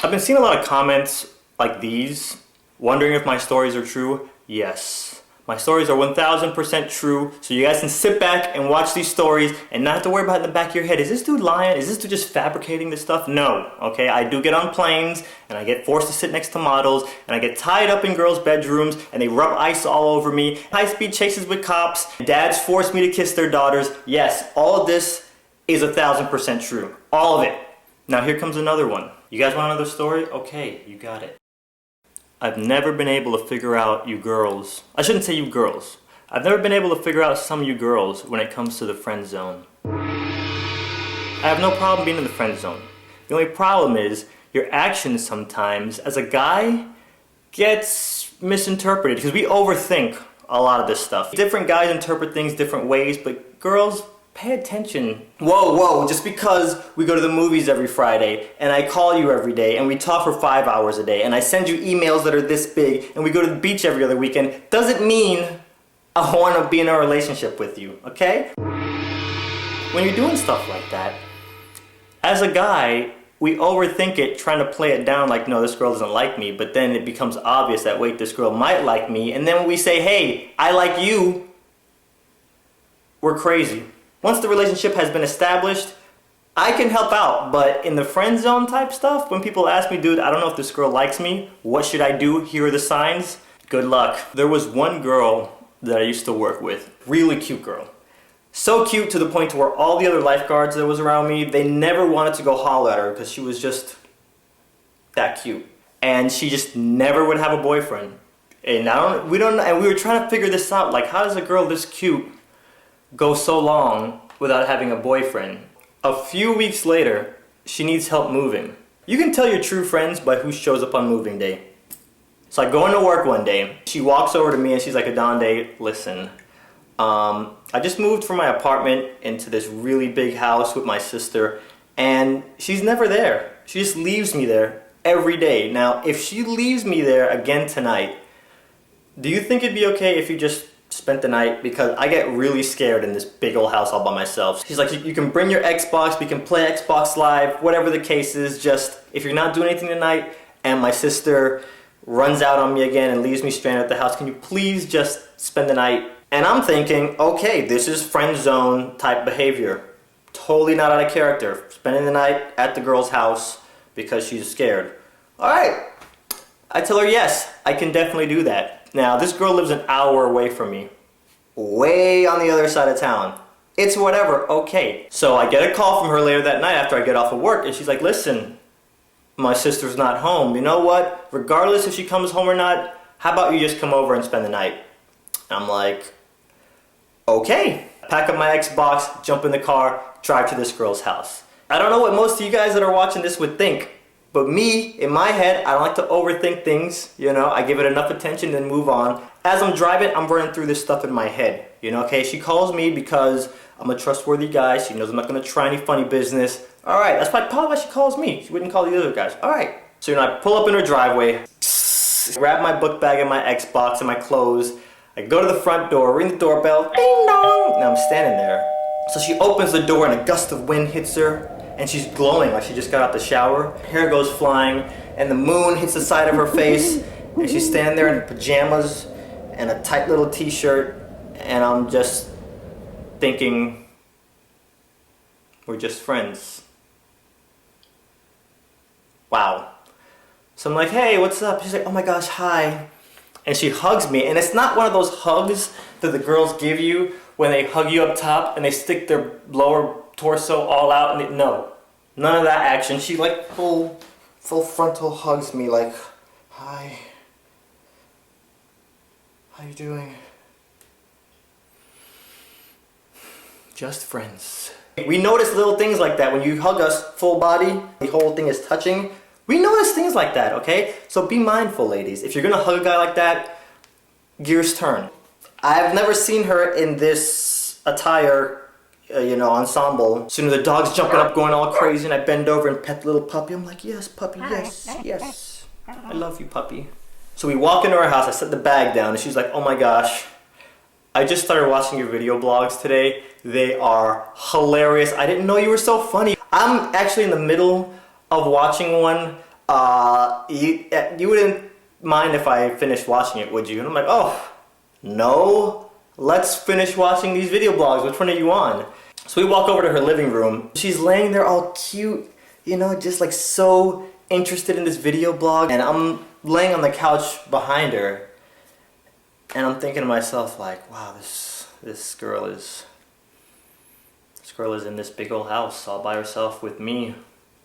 I've been seeing a lot of comments like these, wondering if my stories are true. Yes, my stories are 1000% true, so you guys can sit back and watch these stories and not have to worry about it in the back of your head. Is this dude lying? Is this dude just fabricating this stuff? No, okay? I do get on planes, and I get forced to sit next to models, and I get tied up in girls' bedrooms, and they rub ice all over me. High-speed chases with cops. Dads force me to kiss their daughters. Yes, all of this is 1000% true. All of it. Now here comes another one. You guys want another story? Okay, you got it. I've never been able to figure out you girls. I shouldn't say you girls. I've never been able to figure out some of you girls when it comes to the friend zone. I have no problem being in the friend zone. The only problem is your actions sometimes, as a guy, gets misinterpreted because we overthink a lot of this stuff. Different guys interpret things different ways, but girls, pay attention. Whoa, just because we go to the movies every Friday and I call you every day and we talk for 5 hours a day and I send you emails that are this big and we go to the beach every other weekend doesn't mean I want to be in a relationship with you, okay? When you're doing stuff like that, as a guy, we overthink it, trying to play it down like, no, this girl doesn't like me, but then it becomes obvious that, wait, this girl might like me, and then when we say, hey, I like you, we're crazy. Once the relationship has been established, I can help out, but in the friend zone type stuff, when people ask me, dude, I don't know if this girl likes me, what should I do? Here are the signs. Good luck. There was one girl that I used to work with, really cute girl. So cute to the point to where all the other lifeguards that was around me, they never wanted to go holler at her because she was just that cute. And she just never would have a boyfriend. And we were trying to figure this out, like how does a girl this cute go so long without having a boyfriend? A few weeks later, she needs help moving. You can tell your true friends by who shows up on moving day. So I go into work one day, she walks over to me and she's like, Adonde, listen, I just moved from my apartment into this really big house with my sister and she's never there. She just leaves me there every day. Now, if she leaves me there again tonight, do you think it'd be okay if you just spent the night? Because I get really scared in this big old house all by myself. She's like, you can bring your Xbox, we can play Xbox Live, whatever the case is, just if you're not doing anything tonight and my sister runs out on me again and leaves me stranded at the house, can you please just spend the night? And I'm thinking, okay, this is friend zone type behavior. Totally not out of character. Spending the night at the girl's house because she's scared. All right. I tell her, yes, I can definitely do that. Now, this girl lives an hour away from me. Way on the other side of town. It's whatever, okay. So I get a call from her later that night after I get off of work and she's like, listen, my sister's not home. You know what? Regardless if she comes home or not, how about you just come over and spend the night? I'm like, okay. Pack up my Xbox, jump in the car, drive to this girl's house. I don't know what most of you guys that are watching this would think, but me, in my head, I don't like to overthink things, you know, I give it enough attention and move on. As I'm driving, I'm running through this stuff in my head, you know, okay? She calls me because I'm a trustworthy guy, she knows I'm not gonna try any funny business. All right, that's probably why she calls me. She wouldn't call the other guys. All right. So, you know, I pull up in her driveway, grab my book bag and my Xbox and my clothes. I go to the front door, ring the doorbell, ding dong. Now I'm standing there. So she opens the door and a gust of wind hits her and she's glowing like she just got out the shower. Hair goes flying and the moon hits the side of her face and she's standing there in her pajamas and a tight little t-shirt and I'm just thinking, we're just friends. Wow. So I'm like, hey, what's up? She's like, oh my gosh, hi. And she hugs me, and it's not one of those hugs that the girls give you when they hug you up top and they stick their lower torso all out. And no, none of that action. She like full frontal hugs me like, hi, how you doing? Just friends. We notice little things like that. When you hug us full body, the whole thing is touching. We notice things like that, okay? So be mindful, ladies. If you're gonna hug a guy like that, gears turn. I've never seen her in this attire, ensemble. Soon as the dog's jumping up, going all crazy, and I bend over and pet the little puppy. I'm like, yes, puppy, yes, yes. I love you, puppy. So we walk into our house, I set the bag down, and she's like, oh my gosh, I just started watching your video blogs today. They are hilarious. I didn't know you were so funny. I'm actually in the middle of watching one You wouldn't mind if I finished watching it, would you? And I'm like, oh, no. Let's finish watching these video blogs. Which one are you on? So we walk over to her living room. She's laying there all cute, you know, just like so interested in this video blog. And I'm laying on the couch behind her. And I'm thinking to myself like, wow, this girl is in this big old house all by herself with me.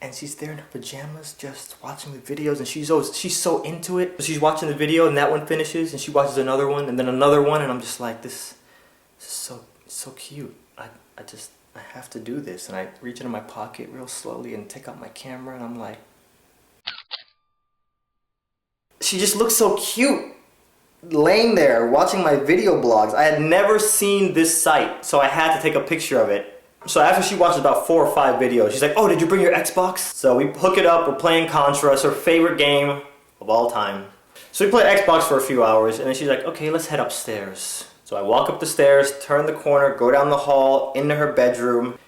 And she's there in her pajamas just watching the videos, and she's so into it. She's watching the video and that one finishes and she watches another one and then another one, and I'm just like, this is so cute. I have to do this. And I reach into my pocket real slowly and take out my camera, and I'm like, she just looks so cute laying there watching my video blogs. I had never seen this site, so I had to take a picture of it. So after she watches about 4 or 5 videos, she's like, oh, did you bring your Xbox? So we hook it up, we're playing Contra. It's her favorite game of all time. So we play Xbox for a few hours, and then she's like, okay, let's head upstairs. So I walk up the stairs, turn the corner, go down the hall, into her bedroom,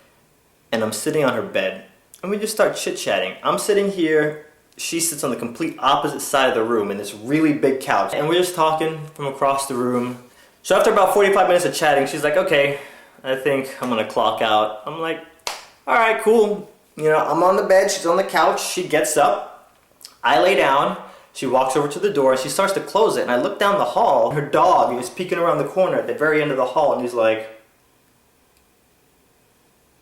and I'm sitting on her bed. And we just start chit-chatting. I'm sitting here, she sits on the complete opposite side of the room in this really big couch. And we're just talking from across the room. So after about 45 minutes of chatting, she's like, okay, I think I'm gonna clock out. I'm like, all right, cool. You know, I'm on the bed, she's on the couch, she gets up, I lay down, she walks over to the door, and she starts to close it, and I look down the hall, her dog is peeking around the corner at the very end of the hall, and he's like,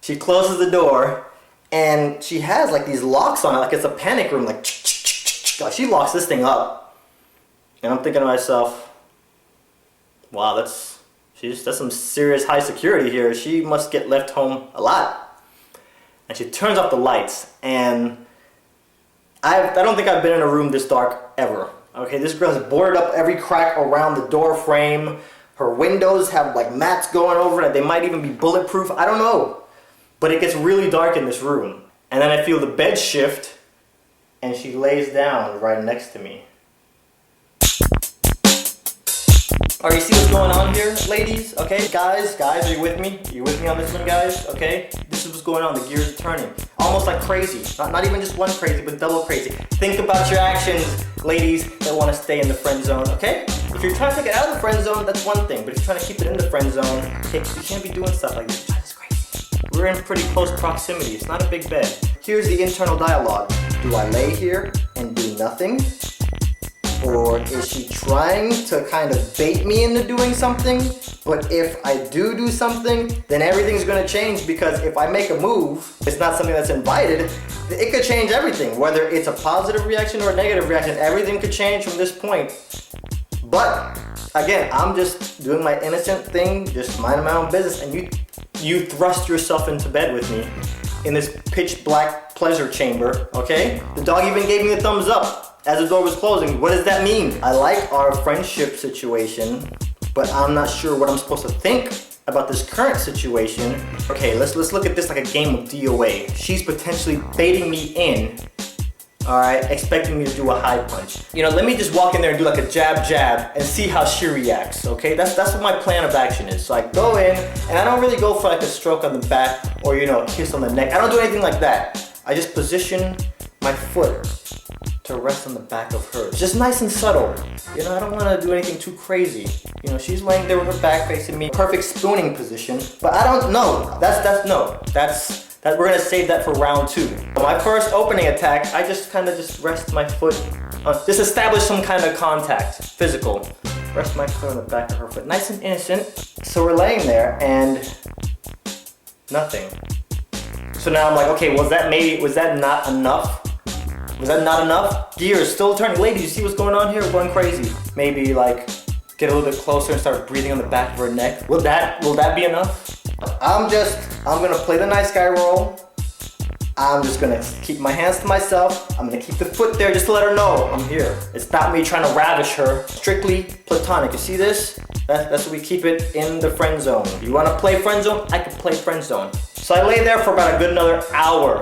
she closes the door, and she has like these locks on it, like it's a panic room, like she locks this thing up. And I'm thinking to myself, wow, that's some serious high security here. She must get left home a lot. And she turns off the lights, and I don't think I've been in a room this dark ever. Okay, this girl has boarded up every crack around the door frame. Her windows have like mats going over it. They might even be bulletproof. I don't know. But it gets really dark in this room. And then I feel the bed shift, and she lays down right next to me. Alright, you see what's going on here, ladies? Okay, guys, are you with me? You with me on this one, guys? Okay, this is what's going on. The gears are turning. Almost like crazy. Not even just one crazy, but double crazy. Think about your actions, ladies that want to stay in the friend zone, okay? If you're trying to take it out of the friend zone, that's one thing. But if you're trying to keep it in the friend zone, okay, you can't be doing stuff like this. That's crazy. We're in pretty close proximity. It's not a big bed. Here's the internal dialogue. Do I lay here and do nothing? Or is she trying to kind of bait me into doing something? But if I do something, then everything's gonna change, because if I make a move, it's not something that's invited, it could change everything. Whether it's a positive reaction or a negative reaction, everything could change from this point. But again, I'm just doing my innocent thing, just minding my own business, and you thrust yourself into bed with me in this pitch black pleasure chamber, okay? The dog even gave me a thumbs up as the door was closing. What does that mean? I like our friendship situation, but I'm not sure what I'm supposed to think about this current situation. Okay, let's look at this like a game of DOA. She's potentially baiting me in, all right, expecting me to do a high punch. You know, let me just walk in there and do like a jab and see how she reacts, okay? That's what my plan of action is. So I go in, and I don't really go for like a stroke on the back or, you know, a kiss on the neck. I don't do anything like that. I just position my foot to rest on the back of hers. Just nice and subtle. You know, I don't want to do anything too crazy. You know, she's laying there with her back facing me. Perfect spooning position. But I don't know. We're gonna save that for round 2. My first opening attack, I just kind of just rest my foot just establish some kind of contact, physical. Rest my foot on the back of her foot. Nice and innocent. So we're laying there and nothing. So now I'm like, okay, was that not enough? Was that not enough? Gears still turning. Ladies, you see what's going on here? We're going crazy. Maybe like get a little bit closer and start breathing on the back of her neck. Will that be enough? I'm gonna play the nice guy role. I'm just gonna keep my hands to myself. I'm gonna keep the foot there just to let her know I'm here. It's not me trying to ravish her. Strictly platonic. You see this? That's what we keep it in the friend zone. You wanna play friend zone? I can play friend zone. So I lay there for about a good another hour.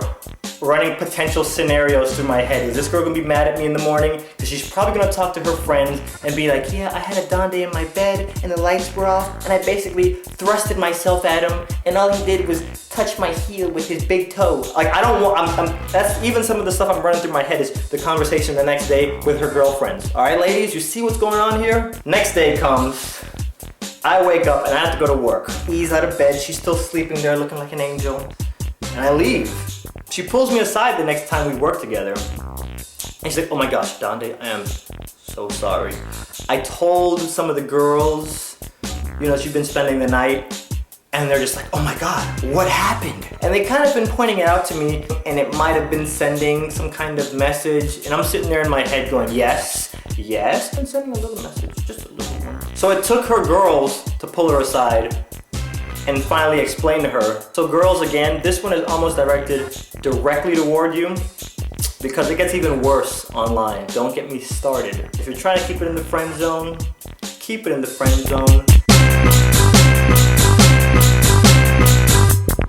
running potential scenarios through my head. Is this girl gonna be mad at me in the morning? Because she's probably gonna talk to her friends and be like, yeah, I had a Donde in my bed and the lights were off and I basically thrusted myself at him and all he did was touch my heel with his big toe. Like, I don't want, that's even some of the stuff I'm running through my head is the conversation the next day with her girlfriends. All right, ladies, you see what's going on here? Next day comes, I wake up and I have to go to work. Ease out of bed, she's still sleeping there looking like an angel. And I leave. She pulls me aside the next time we work together. And she's like, oh my gosh, Donde, I am so sorry. I told some of the girls, you know, she'd been spending the night, and they're just like, oh my God, what happened? And they kind of been pointing it out to me, and it might have been sending some kind of message, and I'm sitting there in my head going, yes, and sending a little message, just a little one. So it took her girls to pull her aside and finally explain to her. So girls, again, this one is almost directed directly toward you because it gets even worse online. Don't get me started. If you're trying to keep it in the friend zone, keep it in the friend zone.